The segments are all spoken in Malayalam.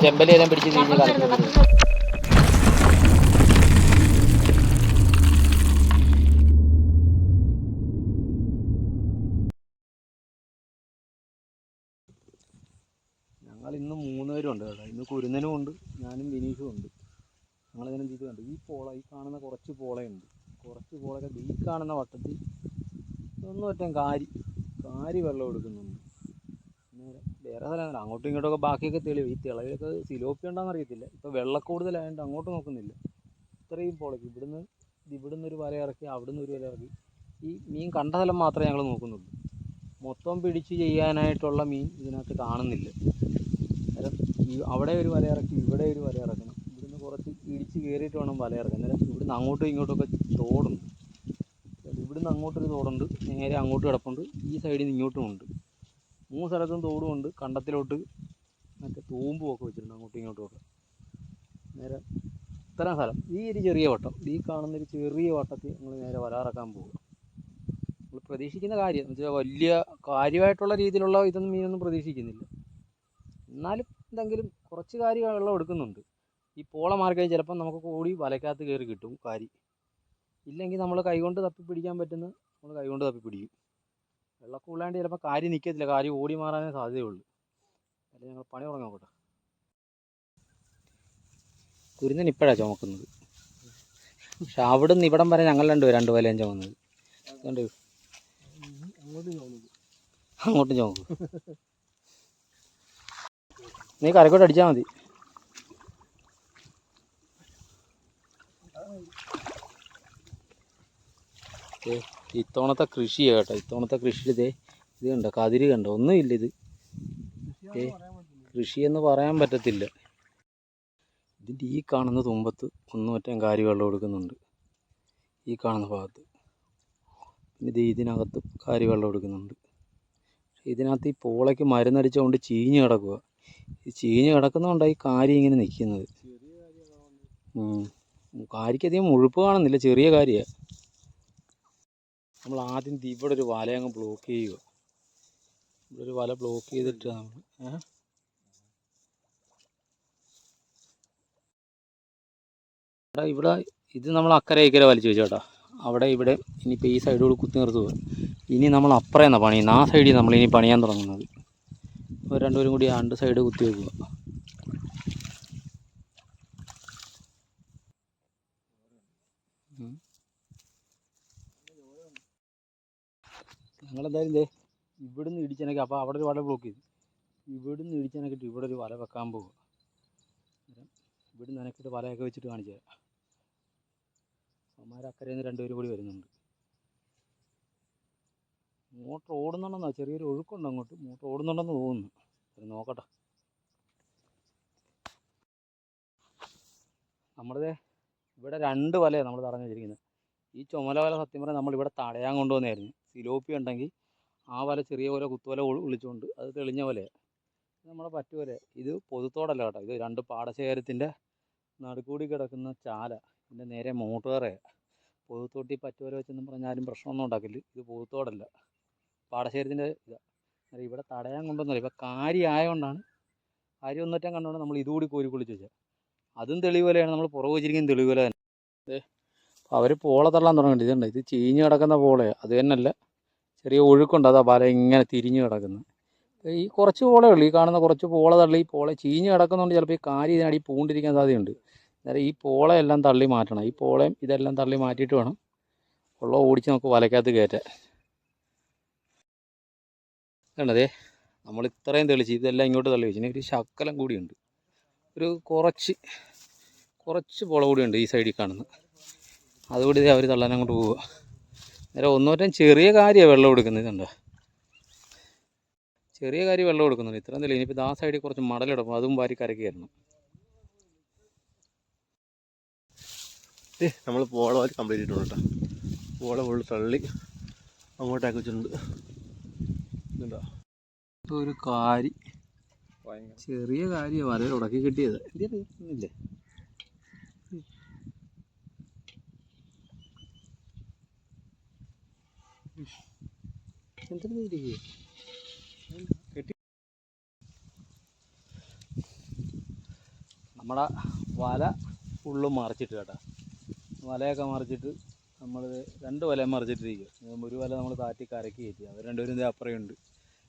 ചെമ്പലെല്ലാം പിടിച്ച് തിരിഞ്ഞ് കളിക്കുന്നത്. ഞങ്ങൾ ഇന്ന് 3 പേരുണ്ട് കേട്ടോ. ഇന്ന് കുരുന്നനും ഉണ്ട്, ഞാനും വിനീഷും ഉണ്ട്. ഞങ്ങളിങ്ങനെ ഇത് കണ്ടു. ഈ കാണുന്ന കുറച്ച് പോളയുണ്ട്. കുറച്ച് പോളയൊക്കെ ഈ കാണുന്ന വട്ടത്തിൽ ഒന്നും ഒറ്റം കാരി വെള്ളം എടുക്കുന്നുണ്ട്. വേറെ സ്ഥലം അങ്ങോട്ടും ഇങ്ങോട്ടൊക്കെ ബാക്കിയൊക്കെ തെളിവ്. ഈ തിളവിലൊക്കെ സിലോപ്പി ഉണ്ടോയെന്ന് അറിയത്തില്ല. ഇപ്പോൾ വെള്ളക്കൂടുതലായതുകൊണ്ട് അങ്ങോട്ട് നോക്കുന്നില്ല. ഇത്രയും പോളയ്ക്ക് ഇവിടുന്ന് ഒരു വല ഇറക്കി, അവിടുന്ന് ഒരു വല ഇറക്കി. ഈ മീൻ കണ്ട സ്ഥലം മാത്രമേ ഞങ്ങൾ നോക്കുന്നുള്ളൂ. മൊത്തം പിടിച്ച് ചെയ്യാനായിട്ടുള്ള മീൻ ഇതിനകത്ത് കാണുന്നില്ല. അന്നേരം അവിടെ ഒരു വല ഇറക്കി, ഇവിടെ ഒരു വല ഇറക്കണം. ഇവിടുന്ന് കുറച്ച് ഇടിച്ച് കയറിയിട്ട് വേണം വല ഇറക്കാൻ. അന്നേരം ഇവിടുന്ന് അങ്ങോട്ടും ഇങ്ങോട്ടൊക്കെ തോടുണ്ട്. ഇവിടുന്ന് അങ്ങോട്ടൊരു തോടുണ്ട്, നേരെ അങ്ങോട്ട് കിടപ്പുണ്ട്, ഈ സൈഡിൽ നിന്ന് ഇങ്ങോട്ടും ഉണ്ട്. 3 സ്ഥലത്തും തോടും ഉണ്ട്. കണ്ടത്തിലോട്ട് മറ്റേ തൂമ്പുമൊക്കെ വെച്ചിട്ടുണ്ട് അങ്ങോട്ടും ഇങ്ങോട്ടും ഒക്കെ. നേരെ ഇത്രയും സ്ഥലം ഈ ഒരു ചെറിയ വട്ടം, ഈ കാണുന്നൊരു ചെറിയ വട്ടത്തിൽ നമ്മൾ നേരെ വല ഇറക്കാൻ പോകുക. നമ്മൾ പ്രതീക്ഷിക്കുന്ന കാര്യം എന്ന് വെച്ചാൽ വലിയ കാര്യമായിട്ടുള്ള രീതിയിലുള്ള ഇതൊന്നും മീനൊന്നും പ്രതീക്ഷിക്കുന്നില്ല. എന്നാലും എന്തെങ്കിലും കുറച്ച് കാരി വെള്ളം എടുക്കുന്നുണ്ട്. ഈ പോള മാർക്കറ്റ് ചിലപ്പം നമുക്ക് കൂടി വലക്കകത്ത് കയറി കിട്ടും കാരി. ഇല്ലെങ്കിൽ നമ്മൾ കൈകൊണ്ട് തപ്പി പിടിക്കാൻ പറ്റുന്ന നമ്മൾ കൈകൊണ്ട് തപ്പി പിടിക്കും. വെള്ളമൊക്കെ ഉള്ളാണ്ട് ചിലപ്പോൾ കാരി നിൽക്കത്തില്ല, കാരി ഓടി മാറാനേ സാധ്യതയുള്ളൂ. അല്ലെങ്കിൽ ഞങ്ങൾ പണി തുടങ്ങാൻ നോക്കട്ടെ. കുരുന്നൻ ഇപ്പോഴാണ് ചുമക്കുന്നത്. പക്ഷെ അവിടെ നിന്ന് ഇവിടം വരെ ഞങ്ങൾ 2 വലയും ചുമന്നത്. കണ്ടു, അങ്ങോട്ടും ചുമക്കും. നീ കരക്കോട്ട് അടിച്ചാൽ മതി. ഇത്തവണത്തെ കൃഷിയാണ് കേട്ടോ. ഇത്തവണത്തെ കൃഷിയിൽ ഇത് കണ്ടോ, കതിര് കണ്ടോ, ഒന്നുമില്ല. ഇത് കൃഷിയെന്ന് പറയാൻ പറ്റത്തില്ല. ഇതിൻ്റെ ഈ കാണുന്ന തുമ്പത്ത് ഒന്നുമറ്റം കാരി വെള്ളം എടുക്കുന്നുണ്ട്. ഈ കാണുന്ന ഭാഗത്ത് പിന്നെ ഇതിനകത്ത് കാരി വെള്ളം എടുക്കുന്നുണ്ട്. ഇതിനകത്ത് ഈ പോളയ്ക്ക് മരുന്നടിച്ചുകൊണ്ട് ചീഞ്ഞ് കിടക്കുക. ഈ ചീഞ്ഞ് കിടക്കുന്നതുകൊണ്ടാണ് ഈ കാരി ഇങ്ങനെ നിൽക്കുന്നത്. കാരിക്കധികം മുഴുപ്പ് കാണുന്നില്ല, ചെറിയ കാര്യമാണ്. നമ്മൾ ആദ്യം ഇവിടെ ഒരു വല അങ്ങ് ബ്ലോക്ക് ചെയ്യുക. ഇവിടെ ഒരു വല ബ്ലോക്ക് ചെയ്തിട്ട് നമ്മൾ ഇവിടെ ഇത് നമ്മൾ അക്കരെ ഇക്കരെ വലിച്ചു വെച്ചു കേട്ടോ. അവിടെ ഇവിടെ ഇനിയിപ്പോൾ ഈ സൈഡുകൾ കുത്തി നിർത്തുക. ഇനി നമ്മൾ അപ്പുറേന്നാണ് പണിയുന്നത്. ആ സൈഡിൽ നമ്മളിനി പണിയാൻ തുടങ്ങുന്നത്. അപ്പോൾ 2 പേരും കൂടി 2 സൈഡ് കുത്തി വെക്കുക. ഞങ്ങളെന്തായാലും ഇവിടുന്ന് ഇടിച്ചനൊക്കെ, അപ്പോൾ അവിടെ ഒരു വല ബ്ലോക്ക് ചെയ്തു. ഇവിടുന്ന് ഇടിച്ചനക്കിട്ട് ഇവിടെ ഒരു വല വെക്കാൻ പോകുക. ഇവിടുന്ന് നനക്കിട്ട് വലയൊക്കെ വെച്ചിട്ട് കാണിച്ചു തരാം. അവന്മാർ അക്കരയിൽ നിന്ന് 2 പേരും കൂടി വരുന്നുണ്ട്. മോട്ടർ ഓടുന്നുണ്ടെന്നാ, ചെറിയൊരു ഒഴുക്കുണ്ട് അങ്ങോട്ട്. മോട്ടർ ഓടുന്നുണ്ടെന്ന് തോന്നുന്നു. നോക്കട്ടെ. നമ്മളിത് ഇവിടെ 2 വലയാണ് നമ്മൾ തടഞ്ഞു വെച്ചിരിക്കുന്നത്. ഈ ചുമല വല സത്യം പറഞ്ഞാൽ നമ്മളിവിടെ തടയാൻ കൊണ്ടുവന്നായിരുന്നു. സിലോപ്പി ഉണ്ടെങ്കിൽ ആ വല ചെറിയ പോലെ കുത്തുവല വിളിച്ചുകൊണ്ട് അത് തെളിഞ്ഞ വലയാണ്. നമ്മളെ പറ്റുവല. ഇത് പൊതുത്തോടല്ല കേട്ടോ. ഇത് 2 പാടശേഖരത്തിൻ്റെ നടുക്കൂടി കിടക്കുന്ന ചാല. ഇതിൻ്റെ നേരെ മോട്ടോറയാണ്. പൊതുത്തോട്ടി പറ്റുവല വെച്ചെന്നും പറഞ്ഞാലും പ്രശ്നമൊന്നും ഉണ്ടാക്കില്ല. ഇത് പൊതുത്തോടല്ല, പാടശേഖരത്തിൻ്റെ ഇതാണ്. ഇവിടെ തടയാൻ കൊണ്ടുവന്നില്ല. ഇപ്പോൾ കാരി ആയതുകൊണ്ടാണ്, കാരി ഒന്നൊറ്റം കണ്ടുകൊണ്ട് നമ്മൾ ഇതുകൂടി കോരി കുളിച്ച് വെച്ചാൽ അതും തെളിവുലയാണ്. നമ്മൾ പുറകു വെച്ചിരിക്കുന്ന തെളിവുല തന്നെ. അവർ പോള തള്ളാൻ തുടങ്ങിയിട്ട് ഇതുണ്ട്. ഇത് ചീഞ്ഞ് കിടക്കുന്ന പോളയാണ്. അത് തന്നെയല്ല, ചെറിയ ഒഴുക്കുണ്ട്. അതാ വല ഇങ്ങനെ തിരിഞ്ഞ് കിടക്കുന്നത്. ഈ കുറച്ച് പോളേ ഉള്ളൂ. ഈ കാണുന്ന കുറച്ച് പോള തള്ളി, പോള ചീഞ്ഞ് കിടക്കുന്നതുകൊണ്ട് ചിലപ്പോൾ ഈ കാരി ഇതിനടി പൂണ്ടിരിക്കാൻ സാധ്യതയുണ്ട്. അന്നേരം ഈ പോളയെല്ലാം തള്ളി മാറ്റണം. ഈ പോളയും ഇതെല്ലാം തള്ളി മാറ്റിയിട്ട് വേണം ഉള്ള ഓടിച്ച് നമുക്ക് വലക്കകത്ത് കയറ്റാൻ. കണ്ടതേ, നമ്മൾ ഇത്രയും തെളിച്ച് ഇതെല്ലാം ഇങ്ങോട്ട് തള്ളി വെച്ചു. ഇനി ഒരു ശക്കലം കൂടിയുണ്ട്. ഒരു കുറച്ച് പോള കൂടിയുണ്ട് ഈ സൈഡിൽ കാണുന്നത്. അതുകൂടി അവർ തള്ളാൻ അങ്ങോട്ട് പോവുക. അന്നേരം ഒന്നോറ്റം ചെറിയ കാര്യമാണ് വെള്ളം എടുക്കുന്നത്. കണ്ടോ, ചെറിയ കാര്യം വെള്ളം എടുക്കുന്നുണ്ട്. ഇത്രയും തെളിവ്. ഇനിയിപ്പോൾ ആ സൈഡിൽ കുറച്ച് മടലെടുക്കും, അതും വാരി കരക്കി തരണം. നമ്മൾ പോള വാരി കംപ്ലീറ്റ് ഇട്ടുണ്ട് കേട്ടോ. പോള ഫുള്ള് തള്ളി അങ്ങോട്ടാക്കി വെച്ചിട്ടുണ്ട്. ഇതുണ്ടോ, ഒരു കാരി, ചെറിയ കാര്യമാണ് വല ഉടക്കി കിട്ടിയത്. ഇല്ലേ, നമ്മുടെ വല ഫുള്ളും മറിച്ചിട്ട് കേട്ടോ. വലയൊക്കെ മറിച്ചിട്ട് നമ്മൾ 2 വലയും മറിച്ചിട്ടിരിക്കുക. ഒരു വല നമ്മൾ കാറ്റി കരക്കി കയറ്റി, അവർ രണ്ടുപേരും ഇതേ അപ്പുറമുണ്ട്.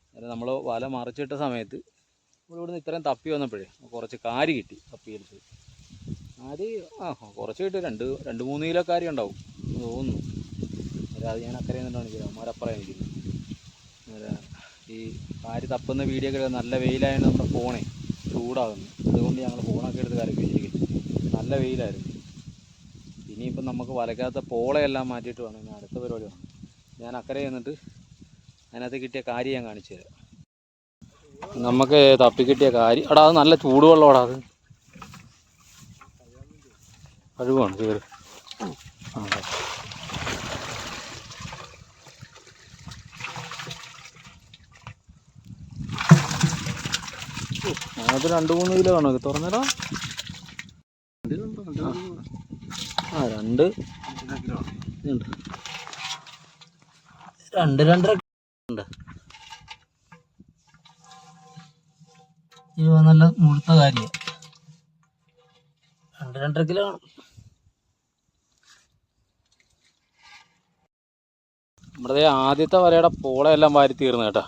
അന്നേരം നമ്മൾ വല മറിച്ചിട്ട സമയത്ത് ഇവിടുന്ന് ഇത്രയും തപ്പി വന്നപ്പോഴേ കുറച്ച് കാരി കിട്ടി. തപ്പിയെടുത്ത് കാരി കുറച്ച് കിട്ടി, 2-3 കിലോ കാരി ഉണ്ടാവും തോന്നുന്നു. അന്നേരം അത് ഞാൻ അക്കരയിൽ നിന്നിട്ടാണ് നിൽക്കുന്നത്, അവന്മാരപ്പുറം നിൽക്കുന്നത്. അന്നേരം ഈ കാരി തപ്പുന്ന വീഡിയോ ഒക്കെ നല്ല വെയിലായതുകൊണ്ട് നമ്മുടെ ഫോണേ ചൂടാകുന്നു. അതുകൊണ്ട് ഞങ്ങൾ ഫോണൊക്കെ എടുത്ത് കരക്കി വെച്ചിരിക്കുന്നു. നല്ല വെയിലായിരുന്നു. ഇനിയിപ്പം നമുക്ക് വലയ്ക്കകത്ത പോളയെല്ലാം മാറ്റിയിട്ട് വേണം ഇനി അടുത്ത പരിപാടി വേണം. ഞാൻ അക്കരെ ചെന്നിട്ട് അതിനകത്ത് കിട്ടിയ കാരി ഞാൻ കാണിച്ചു തരാം. നമുക്ക് തപ്പി കിട്ടിയ കാരി എടാ, അത് നല്ല ചൂടുവെള്ളമാടാ. അത് കഴിവാണ് കയറി. അതിനകത്ത് 2-3 കിലോ കാണും. തുറന്നടാ. 2 2-2.5 ഉണ്ട്. ഇത് നല്ല മുഴുത്ത കാര്യമാണ്. 2-2.5 കിലോ കാണും. നമ്മുടെ ആദ്യത്തെ വലയുടെ പോളയെല്ലാം വാരി തീർന്നു കേട്ടോ.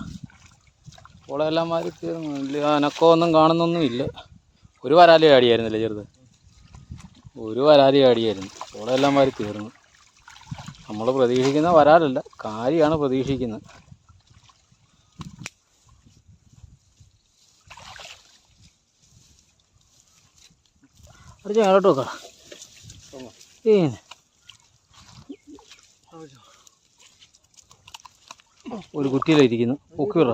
പോളയെല്ലാം വാരി തീർന്നു. വലിയ അനക്കമൊന്നും കാണുന്നൊന്നും ഇല്ല. ഒരു വരാലി ആടിയായിരുന്നില്ലേ ചെറുത്, ഒരു വരാലി ആടിയായിരുന്നു. പോളയെല്ലാം വാരി തീർന്നു. നമ്മൾ പ്രതീക്ഷിക്കുന്ന വരാലല്ല, കാരിയാണ് പ്രതീക്ഷിക്കുന്നത്. അത് ഞാനോട്ട് നോക്കാം. ഒരു കുറ്റിയിലിരിക്കുന്നു. പൊക്കി വിട.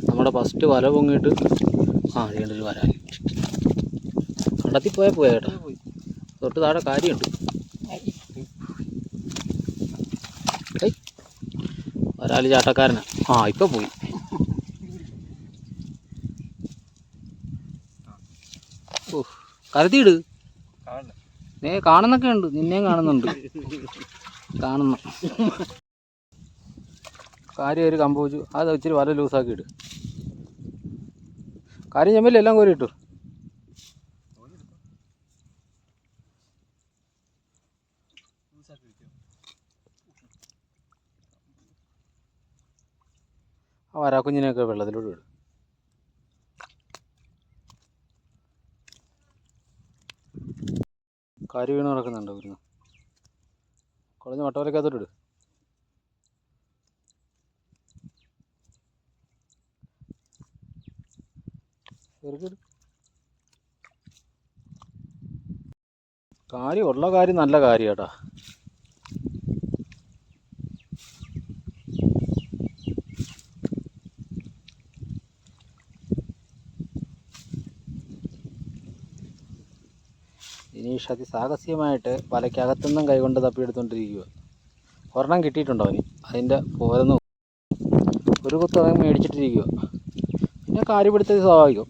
നമ്മുടെ ഫസ്റ്റ് വല പൊങ്ങിയിട്ട് ചെയ്യേണ്ടൊരു വരാൽ കണ്ടത്തി പോയാൽ പോയാ കേട്ടോ. തൊട്ട് താഴെ കാര്യമുണ്ട്. വരാൽ ചാട്ടക്കാരനാ. ഇപ്പം പോയി. കരുതിയിട്. കാണുന്നൊക്കെ ഉണ്ട്, നിന്നെയും കാണുന്നുണ്ട്. കാണുന്നു. കാര്യം ഒരു കമ്പ് വെച്ചു. അത് ഇച്ചിരി വല ലൂസാക്കി ഇട്. കാര്യം ചെമ്മല്ലേ എല്ലാം കോരി ഇട്ടു. ആ വരാക്കുഞ്ഞിനെയൊക്കെ വെള്ളത്തിലോട്ട് ഇടും. കാരി വീണ് നടക്കുന്നുണ്ടോ ഇവിടുന്ന്? കുളഞ്ഞ് വട്ടവലക്കകത്തോട്ട് ഇട്. കാര്യം ഉള്ള കാര്യം നല്ല കാര്യം കേട്ടാ. ദിനീഷ് അതിസാഹസ്യമായിട്ട് വലയ്ക്കകത്തുനിന്നും കൈകൊണ്ട് തപ്പിയെടുത്തുകൊണ്ടിരിക്കുക. ഒരെണ്ണം കിട്ടിയിട്ടുണ്ടോ അവന്? അതിൻ്റെ പോരെന്ന് ഒരു കുത്ത് അവൻ മേടിച്ചിട്ടിരിക്കുക. പിന്നെ കാര്യപ്പെടുത്തത് സ്വാഭാവികം.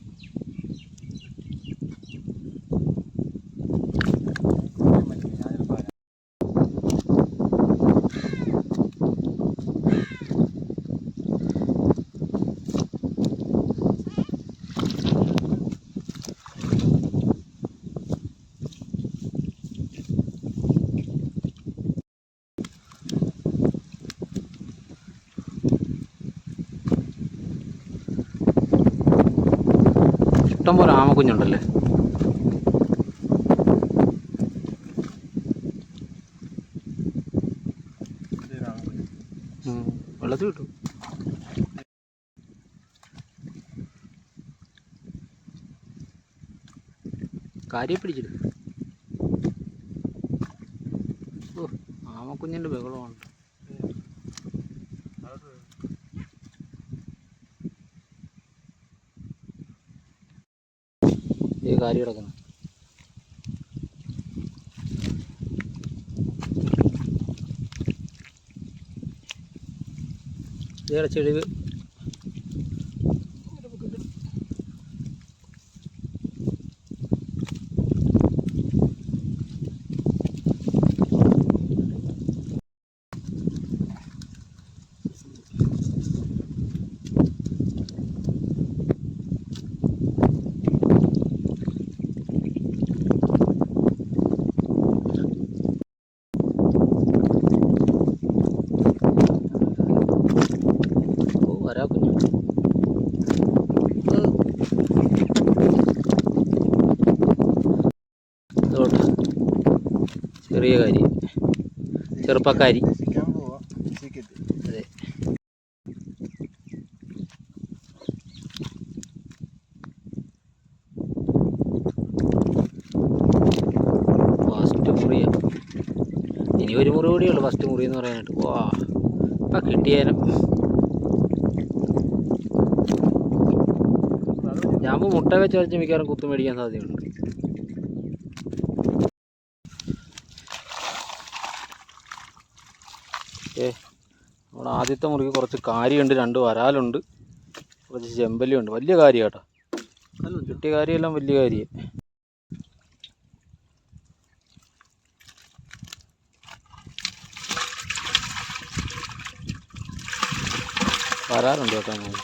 ഇഷ്ടംപോലെ ആമക്കുഞ്ഞുണ്ടല്ലേ. വെള്ളത്തിൽ കിട്ടും. കാര്യം പിടിച്ചിട്ട്. ആമക്കുഞ്ഞിൻ്റെ ബഹളമാണ്. ഈ കാര്യം കിടക്കുന്നു. ഇതേടെ ചെളിവ് വരാ കുഞ്ഞു അതോട്ടെ ചെറിയ കാര്യം ചെറുപ്പക്കാരി അതെ ഫസ്റ്റ് മുറിയ ഇനി ഒരു മുറി കൂടിയുള്ളൂ ഫസ്റ്റ് മുറി എന്ന് പറയാനായിട്ട് വാ ഇപ്പം കിട്ടിയാലും ഞാൻ മുട്ട വെച്ച് കളിച്ച് മിക്കവാറും കുത്തു മേടിക്കാൻ സാധ്യതയുണ്ട് നമ്മുടെ ആദ്യത്തെ മുറിക്ക് കുറച്ച് കാരിയുണ്ട് 2 വരാലുണ്ട് കുറച്ച് ചെമ്പല്ലിയുണ്ട് വലിയ കാര്യം കേട്ടോ കിട്ടിയ കാര്യമെല്ലാം വലിയ കാര്യം വരാലുണ്ട് കേട്ടോ ഞാൻ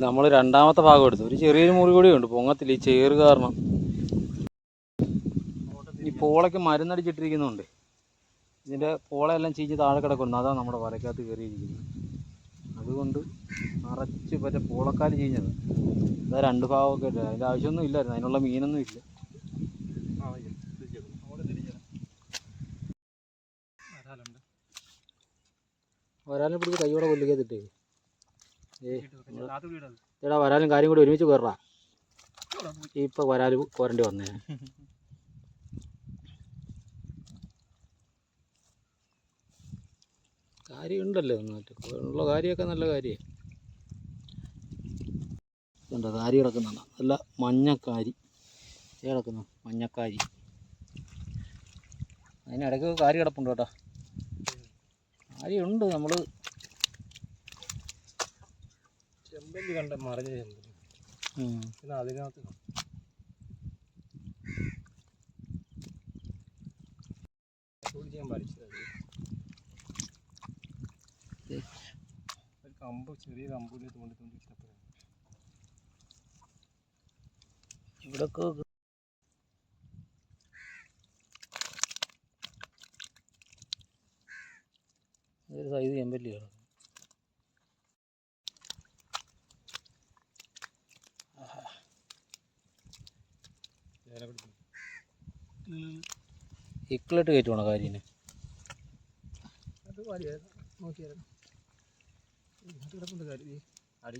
നമ്മൾ രണ്ടാമത്തെ ഭാഗം എടുത്തു ഒരു ചെറിയൊരു മുറി കൂടി ഉണ്ട് പൊങ്ങത്തില്ല ഈ ചേറ് കാരണം ഈ പോളയ്ക്ക് മരുന്നടിച്ചിട്ടിരിക്കുന്നുണ്ട് ഇതിൻ്റെ പോളയെല്ലാം ചീഞ്ഞ് താഴെ കിടക്കുന്നു അതാണ് നമ്മുടെ വലക്കകത്ത് കയറിയിരിക്കുന്നത് അതുകൊണ്ട് നിറച്ച് മറ്റേ പോളക്കാല് ചീഞ്ഞത് അതാ 2 ഭാഗമൊക്കെ ഇല്ല അതിൻ്റെ ആവശ്യമൊന്നും ഇല്ലായിരുന്നു അതിനുള്ള മീനൊന്നും ഇല്ല വരാലിനെ പിടിച്ച് കൈയോടെ കൊല്ലിക്കത്തിട്ടേ എടാ വരാലും കാര്യം കൂടി ഒരുമിച്ച് കയറാ ഇപ്പം വരാൽ കോരണ്ടി വന്നേ കാര്യമുണ്ടല്ലോ ഒന്നായിട്ട് ഉള്ള കാര്യമൊക്കെ നല്ല കാര്യമാണ് ഇതുണ്ടോ കാരി കിടക്കുന്നുണ്ടോ നല്ല മഞ്ഞക്കാരി കിടക്കുന്നു മഞ്ഞക്കാരി അതിനിടയ്ക്ക് കാരി കിടപ്പുണ്ട് കേട്ടോ കാര്യമുണ്ട് നമ്മൾ ചെമ്പല്ലി കണ്ട മറിഞ്ഞ ചെമ്പല്ലി പിന്നെ അതിനകത്ത് ചെയ്യാൻ പഠിച്ചത് ഒരു കമ്പ് ചെറിയ കമ്പൂരി തോണ്ടി ഇട്ടപ്പോഴാണ് ഇവിടൊക്കെ ഒരു സൈസ് ചെമ്പല്ലിയാണ് ഇക്കളിട്ട് കയറ്റുവാണോ കാര്യന് അത് നോക്കിയായിരുന്നു കിടപ്പുണ്ട് കാര്യം അടി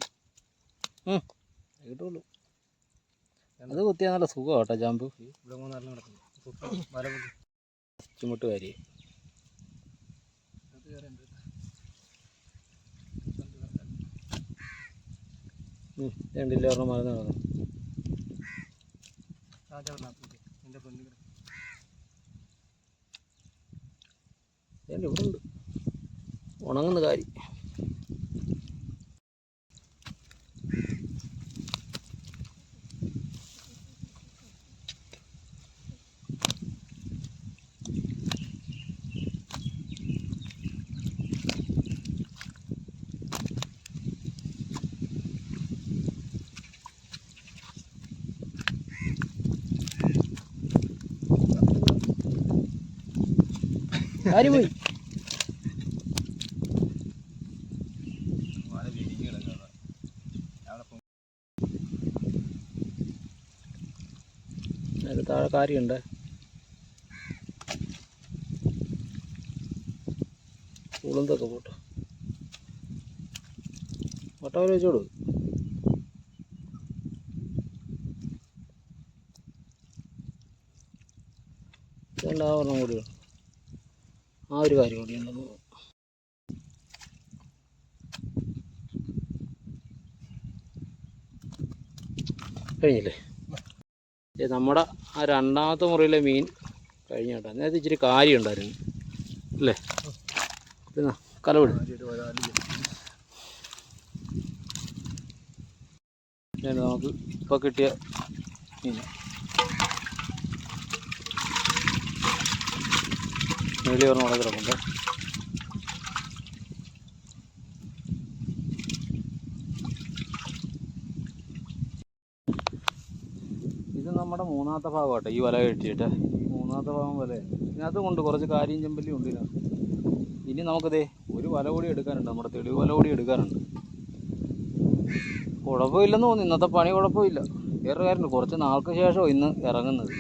കിട്ടുള്ളൂ അത് കുത്തിയാൽ നല്ല സുഖമാണ് കേട്ടോ ജാമ്പ് ഇവിടെ 3 കിടക്കുന്നു മല ചുമട്ട് കാര്യം രണ്ടില്ല ഒരെണ്ണം മറന്നു ഇവിടെ ഉണ്ട് ഉണങ്ങുന്ന കാര്യം കാര്യം പോയി താഴെ കാര്യമുണ്ട് ഉളുന്തൊക്കെ പോട്ടെ വട്ടവരെ വെച്ചോളൂ ഒരെണ്ണം കൂടി ആ ഒരു കാര്യം കൂടി ഉണ്ടെന്ന് തോന്നുന്നു. കഴിഞ്ഞില്ലേ? നമ്മുടെ ആ രണ്ടാമത്തെ മുറിയിലെ മീൻ കഴിഞ്ഞ കേട്ടോ. അതിനകത്ത് ഇച്ചിരി കാര്യം ഉണ്ടായിരുന്നു അല്ലേ? പിന്നെ കലവിട് നമുക്ക് ഇപ്പോൾ കിട്ടിയ മീൻ മേളി പറഞ്ഞ ഉടനെ കിടക്കുന്നുണ്ട്. ഇത് നമ്മുടെ മൂന്നാമത്തെ ഭാഗമാട്ടെ ഈ വല കെട്ടിയിട്ട്. ഈ മൂന്നാമത്തെ ഭാഗം വല ഇതിനകത്ത് കൊണ്ട് കുറച്ച് കാര്യം ചെമ്പല്ലി ഉണ്ട് ഇതിനകത്ത്. ഇനി നമുക്കതേ ഒരു വല കൂടി എടുക്കാനുണ്ട്, നമ്മുടെ തെളിവ് വല കൂടി എടുക്കാനുണ്ട്. കുഴപ്പമില്ലെന്ന് തോന്നുന്നു, ഇന്നത്തെ പണി കുഴപ്പമില്ല. വേറൊരു കാര്യമുണ്ട്, കുറച്ച് നാൾക്ക് ശേഷമാണ് ഇന്ന് ഇറങ്ങുന്നത്.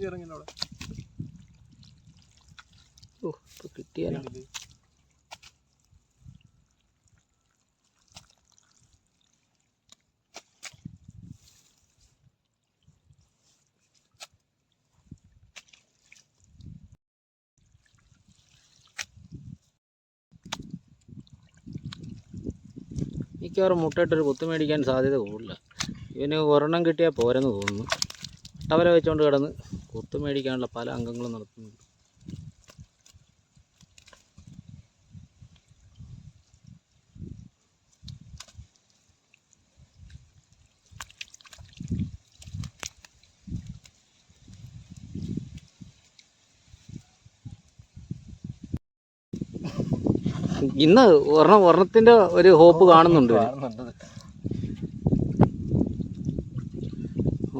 ഇറങ്ങില്ല അവിടെ. ഓ ഇപ്പോൾ കിട്ടിയാലോ. മിക്കവാറും മുട്ടയിട്ടൊരു കുത്തു മേടിക്കാൻ സാധ്യത കൂടുതല. ഇവന് ഒരെണ്ണം കിട്ടിയാൽ പോരെന്ന് തോന്നുന്നു. ടവല വെച്ചുകൊണ്ട് കിടന്ന് കുത്തു മേടിക്കാനുള്ള പല അംഗങ്ങളും നടത്തുന്നുണ്ട്. ഇന്ന് ഒരെണ്ണത്തിൻ്റെ ഒരു ഹോപ്പ് കാണുന്നുണ്ട്.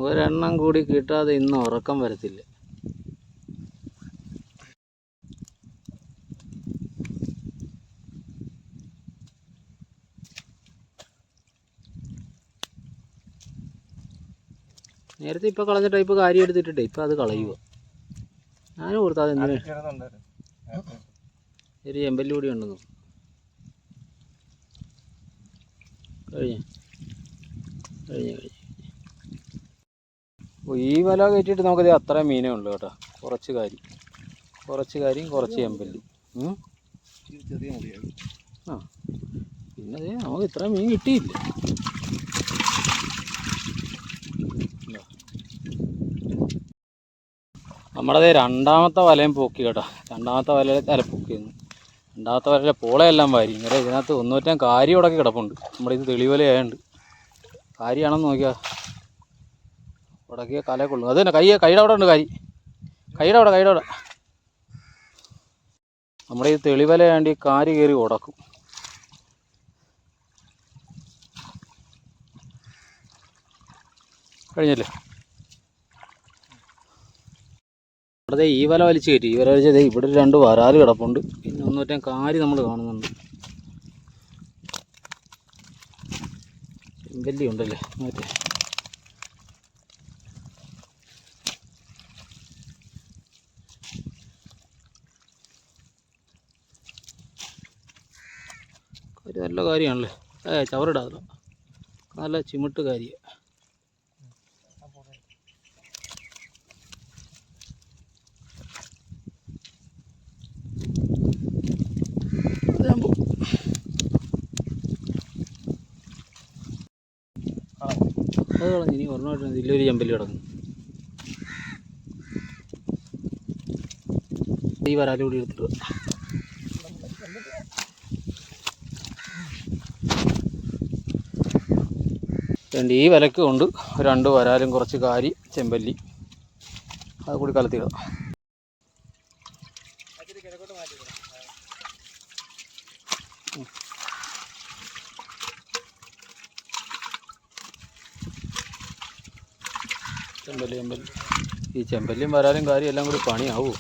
ഒരെണ്ണം കൂടി കിട്ടാതെ ഇന്ന് ഉറക്കം വരത്തില്ല. നേരത്തെ ഇപ്പം കളഞ്ഞ ടൈപ്പ് കാര്യം എടുത്തിട്ടിട്ടേ ഇപ്പം അത് കളയുക. ഞാനും ഓർത്താ അതെന്തിനാ ഒരു ചെമ്പല്ലി കൂടി ഉണ്ടെന്നു. കഴിഞ്ഞ ഈ വല കയറ്റിയിട്ട് നമുക്കത് അത്രയും മീനേ ഉള്ളൂ കേട്ടോ. കുറച്ച് കാര്യം കുറച്ച് ചെമ്പല്ലി. ആ പിന്നെ അതെ നമുക്ക് ഇത്രയും മീൻ കിട്ടിയില്ല. നമ്മളതേ രണ്ടാമത്തെ വലയും പൊക്കി കേട്ടോ. രണ്ടാമത്തെ വലയിൽ പൊക്കിയിരുന്നു. രണ്ടാമത്തെ വലയിലെ പോളയെല്ലാം വാരി. ഇങ്ങനെ ഇതിനകത്ത് ഒന്നൂറ്റം കാര്യം ഉടക്കി കിടപ്പുണ്ട്. നമ്മുടെ ഇത് തെളിവലയായുണ്ട്. കാര്യമാണെന്ന് നോക്കിയാൽ ഉടക്കിയ കല കൊള്ളും. അത് തന്നെ കൈയുടെ അവിടെ ഉണ്ട്. കൈയുടെ അവിടെ നമ്മുടെ ഈ തെളിവലയാണ്ട് ഈ കാരി കയറി ഉടക്കും. കഴിഞ്ഞല്ലേ? അവിടെ ഈ വല വലിച്ച് കയറ്റി. ഈ വല വലിച്ചത് ഇവിടെ 2 വരാല് കിടപ്പുണ്ട്. പിന്നെ ഒന്നൂറ്റം കാരി നമ്മൾ കാണുന്നുണ്ട്. ചെമ്പല്ലി ഉണ്ടല്ലേ മറ്റേ. കാര്യം നല്ല കാര്യമാണല്ലേ. ചവറിടാതല്ലോ, നല്ല ചിമിട്ട് കാര്യം. അത് കളഞ്ഞ് ഇനി ഒരെണ്ണമായിട്ട് ഇതിലൊരു ചെമ്പല്ലി കിടന്നു. ഈ വരാല് കൂടി എടുത്തിട്ട് ഈ വിലക്ക് കൊണ്ട് 2 വരാലും കുറച്ച് കാരി ചെമ്പല്ലി അത് കൂടി കലത്തിയിടാം. ചെമ്പല്ലി ഈ ചെമ്പല്ലിയും വരാലും കാര്യം എല്ലാം കൂടി പണിയാവൂ.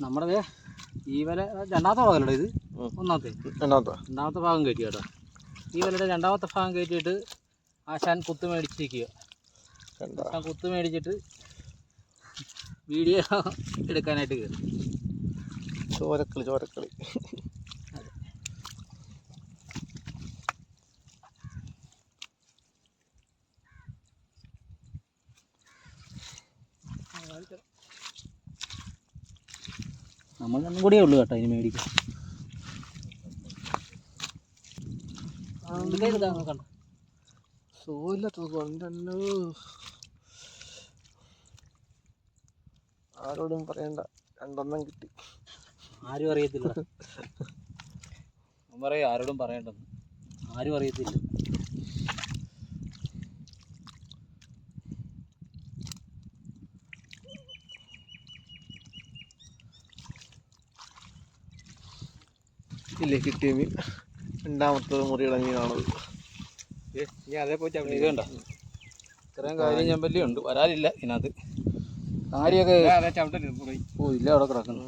നമ്മുടെ ഈ വല രണ്ടാമത്തെ ഭാഗമല്ലേ ഇത്? രണ്ടാമത്തെ ഭാഗം കയറ്റി കേട്ടോ. ഈ വലയുടെ രണ്ടാമത്തെ ഭാഗം കയറ്റിയിട്ട് ആശാൻ കുത്ത് മേടിച്ചിരിക്കുക. ആശാൻ കുത്ത് മേടിച്ചിട്ട് വീഡിയോ എടുക്കാനായിട്ട് കയറി. ചോരക്കളി നമ്മൾ ഒന്നും കൂടിയേ ഉള്ളൂ കേട്ടോ ഇനി മേടിക്കാം. കണ്ടോ സുഖമില്ലാത്തല്ലോ. ആരോടും പറയണ്ട, 2 കിട്ടി. ആരും അറിയത്തില്ല. ഞാൻ പറയാം ആരോടും പറയണ്ടെന്ന്. ആരും അറിയത്തില്ല. ഇല്ലേ കിട്ടിയ മീൻ. 2ാമത്തെ മുറിയുടെ മീനാണത്. ഇനി അതേപോലെ ചവിട്ടി ഇത് കണ്ടോ. ഇത്രയും കാര്യം ചെമ്പല്ലി ഉണ്ട്, വരാലില്ല ഇതിനകത്ത്. കാര്യമൊക്കെ ഓ ഇല്ല അവിടെ കിടക്കുന്നു.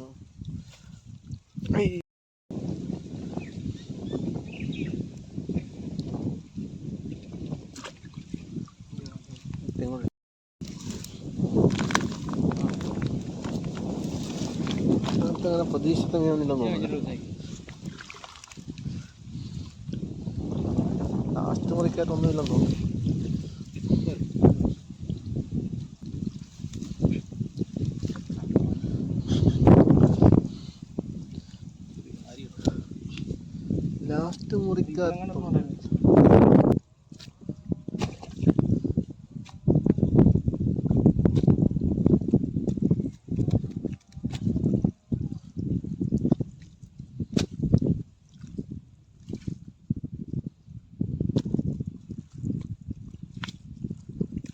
അങ്ങനെ പ്രതീക്ഷിച്ച മീനൊന്നുമില്ലെന്ന്. ലാസ്റ്റ് മുറിക്കായിട്ടൊന്നുമില്ലെന്ന് തോന്നുന്നു. ലാസ്റ്റ് മുറിക്കാത്ത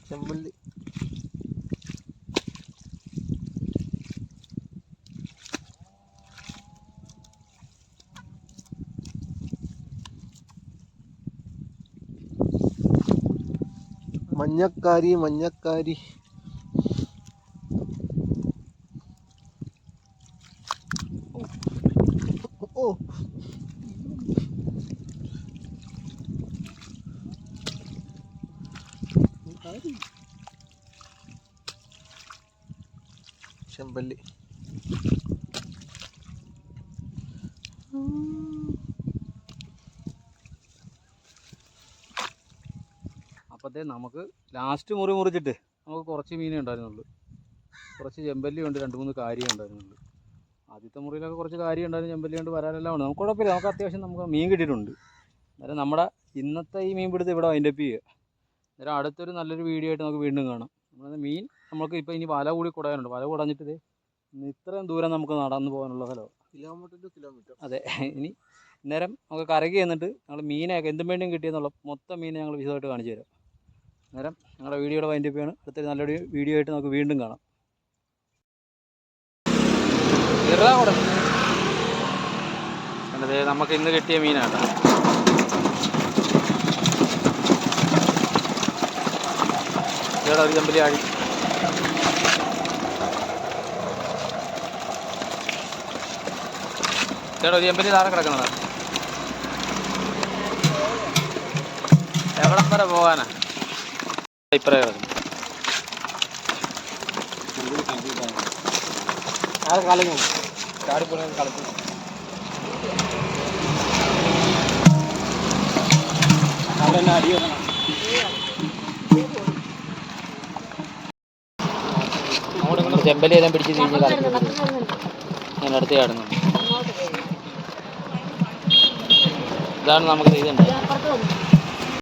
ചെമ്പല്ലി. മഞ്ഞക്കാരി ഓ ചെമ്പല്ലി. അപ്പോഴത്തേ നമുക്ക് ലാസ്റ്റ് മുറിച്ചിട്ട് നമുക്ക് കുറച്ച് മീനേ ഉണ്ടായിരുന്നുള്ളൂ. കുറച്ച് ചെമ്പല്ലി ഉണ്ട്, 2-3 കാര്യം ഉണ്ടായിരുന്നുള്ളൂ. ആദ്യത്തെ മുറിയിലൊക്കെ കുറച്ച് കാര്യം ഉണ്ടായിരുന്നു, ചെമ്പല്ലി കൊണ്ട് വരാനെല്ലാം ഉണ്ട്. നമുക്ക് കുഴപ്പമില്ല, നമുക്ക് അത്യാവശ്യം നമുക്ക് മീൻ കിട്ടിയിട്ടുണ്ട്. അന്നേരം നമ്മുടെ ഇന്നത്തെ ഈ മീൻ പിടുത്തം ഇവിടെ വൈൻഡപ്പ് ചെയ്യുക. അന്നേരം അടുത്തൊരു നല്ലൊരു വീഡിയോ ആയിട്ട് നമുക്ക് വീണ്ടും കാണാം. നമ്മളത് മീൻ നമുക്ക് ഇപ്പോൾ ഇനി വല കൂടി കുടയാനുണ്ട്. വല കുടഞ്ഞിട്ട് ഇത്രയും ദൂരം നമുക്ക് നടന്നു പോകാനുള്ള സ്ഥലമാണ്. കിലോമീറ്റർ. അതെ. ഇനി നേരം നമുക്ക് കരകി എന്നിട്ട് ഞങ്ങൾ മീനൊക്കെ എന്തും വേണ്ടിയും കിട്ടിയെന്നുള്ള മൊത്തം മീനെ ഞങ്ങൾ വിശദമായിട്ട് കാണിച്ചു തരാം. നേരം ഞങ്ങളുടെ വീഡിയോയുടെ വൈൻഡപ്പ് ചെയ്യാണ്. അടുത്തൊരു നല്ലൊരു വീഡിയോ ആയിട്ട് നമുക്ക് വീണ്ടും കാണാം. നമുക്ക് ഇന്ന് കിട്ടിയ മീനാണ്. ഇവിടെ ഒരു ചെമ്പല്ലി ആഴി. ചേട്ടാ ഒരു ചെമ്പല്ലി താഴെ കിടക്കുന്നതാണ്. എവിടം വരെ പോകാനാ? ഇപ്പറേ കിടക്കുന്നു. കളിക്കും ചാടിപ്പോ കളിക്കും. ചെമ്പല്ലി എല്ലാം പിടിച്ച് കഴിഞ്ഞ് കളിക്കുന്നത് ഞാൻ അടുത്ത് ചാടുന്നു. ഇതാണ് നമുക്ക് ഇതുണ്ട്.